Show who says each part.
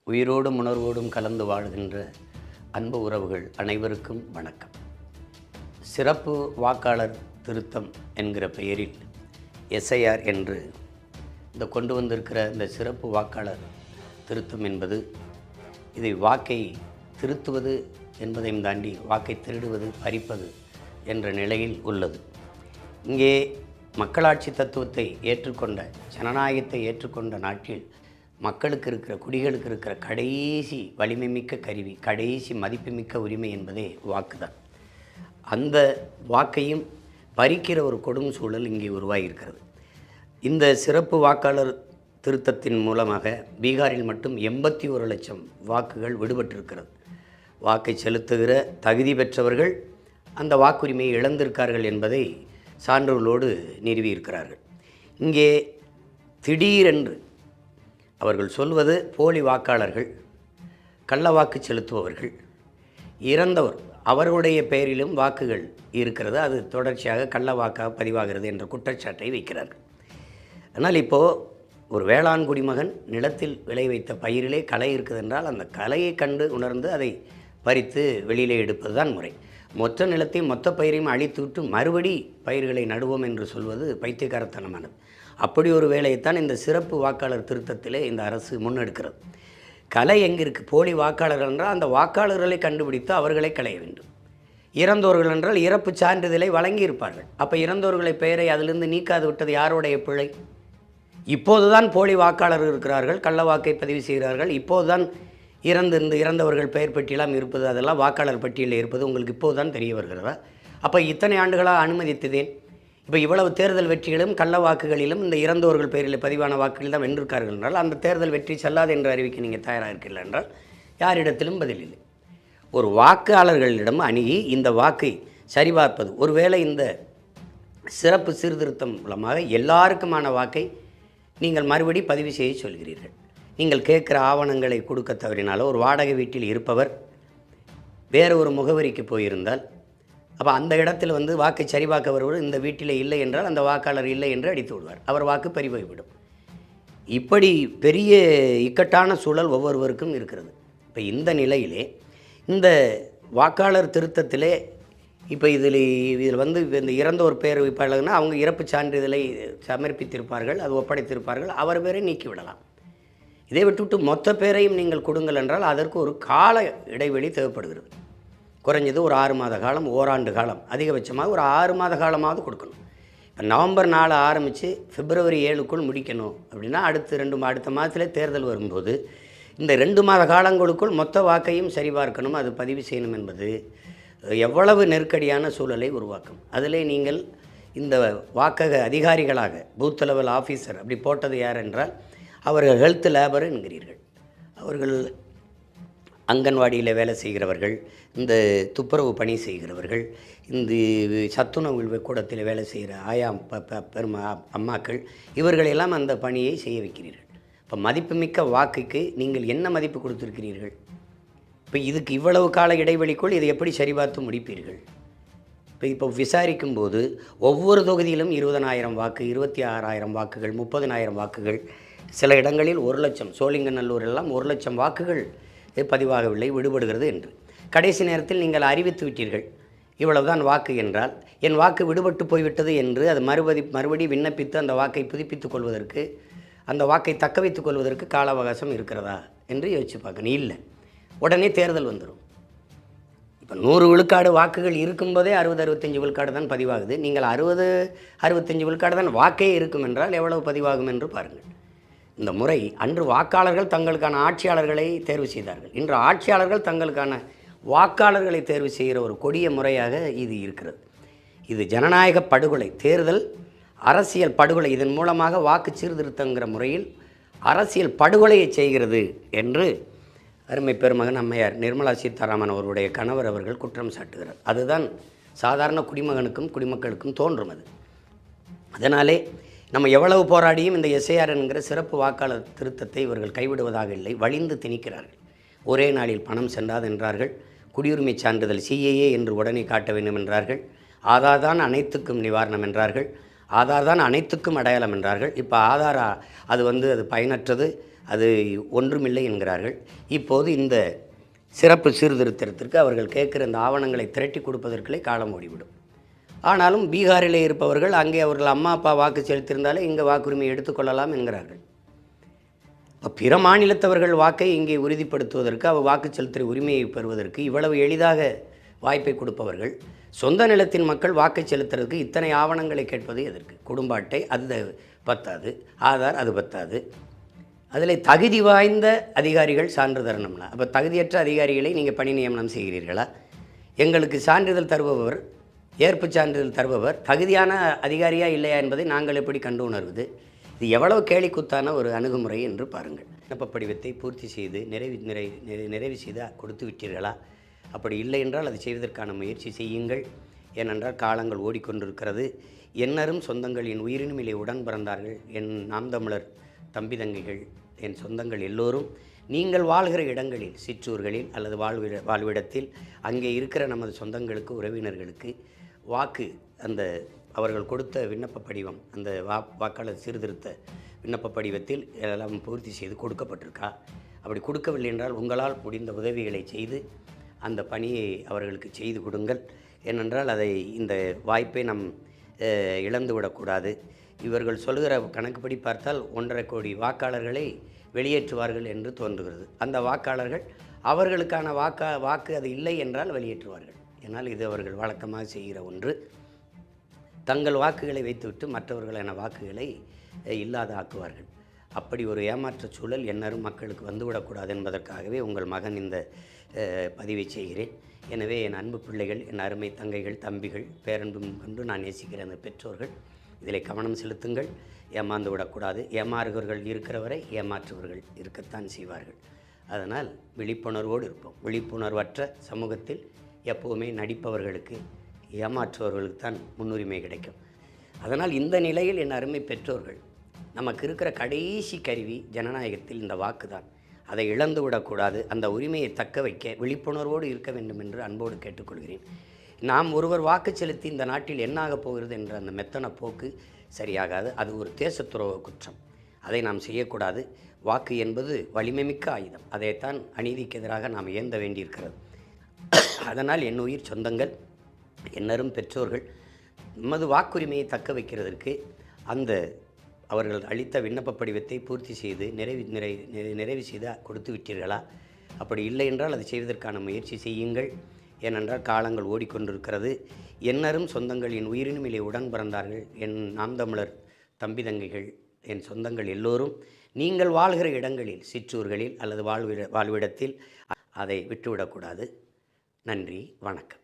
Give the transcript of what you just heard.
Speaker 1: உயிரோடும் உணர்வோடும் கலந்து வாழ்கின்ற அன்பு உறவுகள் அனைவருக்கும் வணக்கம். சிறப்பு வாக்காளர் திருத்தம் என்கிற பெயரில் எஸ்ஐஆர் என்று இந்த கொண்டு வந்திருக்கிற இந்த சிறப்பு வாக்காளர் திருத்தம் என்பது இதை வாக்கை திருத்துவது என்பதையும் தாண்டி வாக்கை திருடுவது, பறிப்பது என்ற நிலையில் உள்ளது. இங்கே மக்களாட்சி தத்துவத்தை ஏற்றுக்கொண்ட, ஜனநாயகத்தை ஏற்றுக்கொண்ட நாட்டில் மக்களுக்கு இருக்கிற, குடிகளுக்கு இருக்கிற கடைசி வலிமைமிக்க கருவி, கடைசி மதிப்புமிக்க உரிமை என்பதே வாக்குதான். அந்த வாக்கையும் பறிக்கிற ஒரு கொடும் சூழல் இங்கே உருவாகியிருக்கிறது. இந்த சிறப்பு வாக்காளர் திருத்தத்தின் மூலமாக பீகாரில் மட்டும் 81 லட்சம் வாக்குகள் விடுபட்டிருக்கிறது. வாக்கை செலுத்துகிற தகுதி பெற்றவர்கள் அந்த வாக்குரிமையை இழந்திருக்கார்கள் என்பதை சான்றோர்களோடு நிறுவியிருக்கிறார்கள். இங்கே திடீரென்று அவர்கள் சொல்வது போலி வாக்காளர்கள், கள்ள வாக்கு செலுத்துபவர்கள், இறந்தவர் அவர்களுடைய பெயரிலும் வாக்குகள் இருக்கிறது, அது தொடர்ச்சியாக கள்ள வாக்காக பதிவாகிறது என்ற குற்றச்சாட்டை வைக்கிறார்கள். ஆனால் இப்போது ஒரு வேளாண் குடிமகன் நிலத்தில் விளை வைத்த பயிரிலே களை இருக்குது என்றால் அந்த களையை கண்டு உணர்ந்து அதை பறித்து வெளியிலே எடுப்பது தான் முறை. மொத்த நிலத்தையும் மொத்த பயிரையும் அழித்துவிட்டு மறுபடி பயிர்களை நடுவோம் என்று சொல்வது பைத்தியக்காரத்தனமானது. அப்படி ஒரு வேலையைத்தான் இந்த சிறப்பு வாக்காளர் திருத்தத்திலே இந்த அரசு முன்னெடுக்கிறது. கலை எங்கே இருக்குது? போலி வாக்காளர்கள் என்றால் அந்த வாக்காளர்களை கண்டுபிடித்து அவர்களை களைய வேண்டும். இறந்தோர்கள் என்றால் இறப்பு சான்றிதழை வழங்கியிருப்பார்கள். அப்போ இறந்தோர்களை பெயரை அதிலிருந்து நீக்காது விட்டது யாருடைய பிழை? இப்போதுதான் போலி வாக்காளர்கள் இருக்கிறார்கள், கள்ள வாக்கை பதிவு செய்கிறார்கள். இப்போதுதான் இறந்தவர்கள் பெயர் பட்டியலாம் இருப்பது, அதெல்லாம் வாக்காளர் பட்டியலில் இருப்பது உங்களுக்கு இப்போது தான் தெரிய வருகிறதா? அப்போ இத்தனை ஆண்டுகளாக அனுமதித்ததேன்? இப்போ இவ்வளவு தேர்தல் வெற்றிகளும் கள்ள வாக்குகளிலும் இந்த இறந்தவர்கள் பெயரில் பதிவான வாக்குகள் தான் வென்றிருக்கார்கள் என்றால் அந்த தேர்தல் வெற்றி செல்லாது என்று அறிவிக்க நீங்கள் தயாராக இருக்கீர்கள் என்றால் யாரிடத்திலும் பதில் இல்லை. ஒரு வாக்காளர்களிடம் அணுகி இந்த வாக்கை சரிபார்ப்பது, ஒருவேளை இந்த சிறப்பு சீர்திருத்தம் மூலமாக எல்லாருக்குமான வாக்கை நீங்கள் மறுபடி பதிவு செய்ய சொல்கிறீர்கள். நீங்கள் கேட்குற ஆவணங்களை கொடுக்க தவறினாலோ, ஒரு வாடகை வீட்டில் இருப்பவர் வேறு ஒரு முகவரிக்கு போயிருந்தால் அப்போ அந்த இடத்துல வாக்கை சரிபார்க்க வருவது இந்த வீட்டில் இல்லை என்றால் அந்த வாக்காளர் இல்லை என்று அடித்து விடுவார், அவர் வாக்கு பறிபோய்விடும். இப்படி பெரிய இக்கட்டான சூழல் ஒவ்வொருவருக்கும் இருக்கிறது. இப்போ இந்த நிலையிலே இந்த வாக்காளர் திருத்தத்திலே இப்போ இதில் இந்த இறந்த ஒரு பேர் வைப்பாளர்னா அவங்க இறப்பு சான்றிதழை சமர்ப்பித்திருப்பார்கள், அது ஒப்படைத்திருப்பார்கள், அவர் பேரை நீக்கிவிடலாம். இதை விட்டுவிட்டு மொத்த பேரையும் நீங்கள் கொடுங்கள் என்றால் அதற்கு ஒரு கால இடைவெளி தேவைப்படுகிறது. குறைஞ்சது ஒரு 6 மாத காலம், ஓராண்டு காலம், அதிகபட்சமாக ஒரு 6 மாத காலமாவது கொடுக்கணும். இப்போ நவம்பர் 4 ஆரம்பித்து பிப்ரவரி 7க்குள் முடிக்கணும் அப்படின்னா அடுத்த மாதத்தில் தேர்தல் வரும்போது இந்த 2 மாத காலங்களுக்குள் மொத்த வாக்கையும் சரிபார்க்கணும், அது பதிவு செய்யணும் என்பது எவ்வளவு நெருக்கடியான சூழலை உருவாக்கும். அதிலே நீங்கள் இந்த வாக்கக அதிகாரிகளாக பூத் லெவல் ஆஃபீஸர் அப்படி போட்டது யார் என்றால் அவர்கள் ஹெல்த் லேபர் என்கிறீர்கள். அவர்கள் அங்கன்வாடியில் வேலை செய்கிறவர்கள், இந்த துப்புரவு பணி செய்கிறவர்கள், இந்த சத்துணவு கூடத்தில் வேலை செய்கிற ஆயா அம்மாக்கள், இவர்களெல்லாம் அந்த பணியை செய்ய வைக்கிறீர்கள். இப்போ மதிப்புமிக்க வாக்குக்கு நீங்கள் என்ன மதிப்பு கொடுத்துருக்கிறீர்கள்? இப்போ இதுக்கு இவ்வளவு கால இடைவெளிக்குள் இதை எப்படி சரிபார்த்து முடிப்பீர்கள்? இப்போ விசாரிக்கும் போது ஒவ்வொரு தொகுதியிலும் 20,000 வாக்கு, 26,000 வாக்குகள், 30,000 வாக்குகள், சில இடங்களில் 1 லட்சம், சோழிங்கநல்லூர் எல்லாம் 1 லட்சம் வாக்குகள் பதிவாகவில்லை, விடுபடுகிறது என்று கடைசி நேரத்தில் நீங்கள் அறிவித்து விட்டீர்கள். இவ்வளவுதான் வாக்கு என்றால் என் வாக்கு விடுபட்டு போய்விட்டது என்று அது மறுபடி விண்ணப்பித்து அந்த வாக்கை புதுப்பித்துக் கொள்வதற்கு, அந்த வாக்கை தக்க வைத்துக் கொள்வதற்கு கால அவகாசம் இருக்கிறதா என்று யோசிச்சு பார்க்கணும். இல்லை, உடனே தேர்தல் வந்துடும். இப்போ 100 விழுக்காடு வாக்குகள் இருக்கும்போதே 60-65 விழுக்காடு தான் பதிவாகுது. நீங்கள் 60-65 விழுக்காடு தான் வாக்கே இருக்கும் என்றால் எவ்வளவு பதிவாகும் என்று பாருங்கள். இந்த முறை அன்று வாக்காளர்கள் தங்களுக்கான ஆட்சியாளர்களை தேர்வு செய்தார்கள், இன்று ஆட்சியாளர்கள் தங்களுக்கான வாக்காளர்களை தேர்வு செய்கிற ஒரு கொடிய முறையாக இது இருக்கிறது. இது ஜனநாயக படுகொலை, தேர்தல் அரசியல் படுகொலை. இதன் மூலமாக வாக்கு சீர்திருத்தங்கிற முறையில் அரசியல் படுகொலையை செய்கிறது என்று அருமை பெருமகன் அம்மையார் நிர்மலா சீதாராமன் அவருடைய கணவர் அவர்கள் குற்றம் சாட்டுகிறார். அதுதான் சாதாரண குடிமகனுக்கும் குடிமக்களுக்கும் தோன்றும். அதனாலே நம்ம எவ்வளவு போராடியும் இந்த எஸ்ஐஆர் என்கிற சிறப்பு வாக்காளர் திருத்தத்தை இவர்கள் கைவிடுவதாக இல்லை, வலிந்து திணிக்கிறார்கள். ஒரே நாளில் பணம் சென்றாது என்றார்கள், குடியுரிமை சான்றிதழ் சிஏஏ என்று உடனே காட்ட வேண்டும் என்றார்கள், ஆதார் தான் அனைத்துக்கும் நிவாரணம் என்றார்கள், ஆதார் தான் அனைத்துக்கும் அடையாளம் என்றார்கள். இப்போ ஆதார் அது பயனற்றது, அது ஒன்றுமில்லை என்கிறார்கள். இப்போது இந்த சிறப்பு சீர்திருத்தத்திற்கு அவர்கள் கேட்குற இந்த ஆவணங்களை திரட்டி கொடுப்பதற்குள்ளே காலம் ஓடிவிடும். ஆனாலும் பீகாரிலே இருப்பவர்கள் அங்கே அவர்கள் அம்மா அப்பா வாக்கு செலுத்தியிருந்தாலே இங்கே வாக்குரிமை எடுத்துக்கொள்ளலாம் என்கிறார்கள். இப்போ பிற மாநிலத்தவர்கள் வாக்கை இங்கே உறுதிப்படுத்துவதற்கு வாக்கு செலுத்துகிற உரிமையை பெறுவதற்கு இவ்வளவு எளிதாக வாய்ப்பை கொடுப்பவர்கள் சொந்த நிலத்தின் மக்கள் வாக்கை செலுத்துறதுக்கு இத்தனை ஆவணங்களை கேட்பது எதற்கு? குடும்ப அட்டை அது பத்தாது, ஆதார் அது பத்தாது, அதில் தகுதி வாய்ந்த அதிகாரிகள் சான்று தரணும்னா அப்போ தகுதியற்ற அதிகாரிகளை நீங்கள் பணி நியமனம் செய்கிறீர்களா? எங்களுக்கு சான்றிதழ் தருபவர், ஏற்பு சான்றிதழ் தருபவர் தகுதியான அதிகாரியா இல்லையா என்பதை நாங்கள் எப்படி கண்டு உணர்வது? இது எவ்வளவு கேலிக்குத்தான ஒரு அணுகுமுறை என்று பாருங்கள். விண்ணப்ப படிவத்தை பூர்த்தி செய்து நிறைவு செய்து கொடுத்து விட்டீர்களா? அப்படி இல்லை என்றால் அதை செய்வதற்கான முயற்சி செய்யுங்கள். ஏனென்றால் காலங்கள் ஓடிக்கொண்டிருக்கிறது. என்னரும் சொந்தங்களின் உயிரினுமிலே உடன் பிறந்தார்கள். என் நாம் தமிழர் தம்பி தங்கைகள், என் சொந்தங்கள் எல்லோரும் நீங்கள் வாழ்கிற இடங்களில், சிற்றூர்களில் அல்லது வாழ்விடத்தில் அங்கே இருக்கிற நமது சொந்தங்களுக்கு, உறவினர்களுக்கு வாக்கு அந்த அவர்கள் கொடுத்த விண்ணப்ப படிவம், அந்த வாக்காளர் சீர்திருத்த விண்ணப்ப படிவத்தில் எல்லாம் பூர்த்தி செய்து கொடுக்கப்பட்டிருக்கா? அப்படி கொடுக்கவில்லை என்றால் உங்களால் முடிந்த உதவிகளை செய்து அந்த பணியை அவர்களுக்கு செய்து கொடுங்கள். ஏனென்றால் அதை இந்த வாய்ப்பை நம் இழந்து விடக்கூடாது. இவர்கள் சொல்கிற கணக்குப்படி பார்த்தால் 1.5 கோடி வாக்காளர்களை வெளியேற்றுவார்கள் என்று தோன்றுகிறது. அந்த வாக்காளர்கள் அவர்களுக்கான வாக்கு அது இல்லை என்றால் வெளியேற்றுவார்கள். ஏன்னால் இது அவர்கள் வழக்கமாக செய்கிற ஒன்று. தங்கள் வாக்குகளை வைத்துவிட்டு மற்றவர்களான வாக்குகளை இல்லாத ஆக்குவார்கள். அப்படி ஒரு ஏமாற்ற சூழல் எந்நேரம் மக்களுக்கு வந்துவிடக்கூடாது என்பதற்காகவே உங்கள் மகன் இந்த பதிவை செய்கிறேன். எனவே என் அன்பு பிள்ளைகள், என் அருமை தங்கைகள், தம்பிகள், பேரன்பும் கொண்டு நான் நேசிக்கிற அந்த பெற்றோர்கள் இதில் கவனம் செலுத்துங்கள். ஏமாந்து விடக்கூடாது. ஏமாறுகிறவர்கள் இருக்கிறவரை ஏமாற்றுவர்கள் இருக்கத்தான் செய்வார்கள். அதனால் விழிப்புணர்வோடு இருப்போம். விழிப்புணர்வற்ற சமூகத்தில் எப்போவுமே நடிப்பவர்களுக்கு, ஏமாற்றுவர்களுக்கு தான் முன்னுரிமை கிடைக்கும். அதனால் இந்த நிலையில் என் அருமை பெற்றோர்கள், நமக்கு இருக்கிற கடைசி கருவி ஜனநாயகத்தில் இந்த வாக்கு தான். அதை இழந்து விடக்கூடாது. அந்த உரிமையை தக்க வைக்க விழிப்புணர்வோடு இருக்க வேண்டும் என்று அன்போடு கேட்டுக்கொள்கிறேன். நாம் ஒருவர் வாக்கு செலுத்தி இந்த நாட்டில் என்னாகப் போகிறது என்ற அந்த மெத்தன போக்கு சரியாகாது. அது ஒரு தேசத்துரோக குற்றம். அதை நாம் செய்யக்கூடாது. வாக்கு என்பது வலிமைமிக்க ஆயுதம். அதைத்தான் அநீதிக்கு எதிராக நாம் ஏந்த வேண்டியிருக்கிறது. அதனால் என் உயிர் சொந்தங்கள், என்னரும் பெற்றோர்கள், நமது வாக்குரிமையை தக்க வைக்கிறதற்கு அந்த அவர்கள் அளித்த விண்ணப்ப படிவத்தை பூர்த்தி செய்து நிறைவு செய்து கொடுத்து விட்டீர்களா? அப்படி இல்லை என்றால் அதை செய்வதற்கான முயற்சி செய்யுங்கள். ஏனென்றால் காலங்கள் ஓடிக்கொண்டிருக்கிறது. என்னரும் சொந்தங்கள், என் உயிரினுமிலே உடன் பிறந்தார்கள். என் நாம் தமிழர் தம்பி தங்கைகள், என் சொந்தங்கள் எல்லோரும் நீங்கள் வாழ்கிற இடங்களில், சிற்றூர்களில் அல்லது வாழ்விடத்தில் அதை விட்டுவிடக்கூடாது. நன்றி, வணக்கம்.